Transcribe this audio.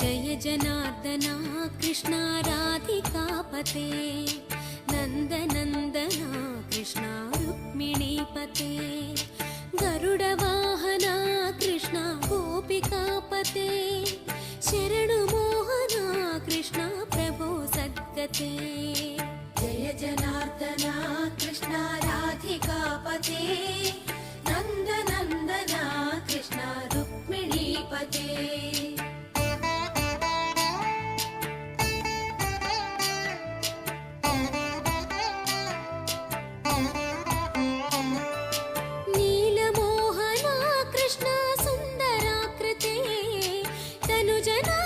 जय जनार्दना कृष्णा राधिकापते नन्दनन्दना कृष्णा रुक्मिणीपते गरुडवाहना कृष्णा गोपिकापते शरणुमोहना कृष्णा प्रभो सद्गते जय जनार्दना कृष्णा राधिकापते नन्दनन्दना कृष्णा रुक्मिणीपते नीलमोहना कृष्णा सुन्दराकृते तनुजना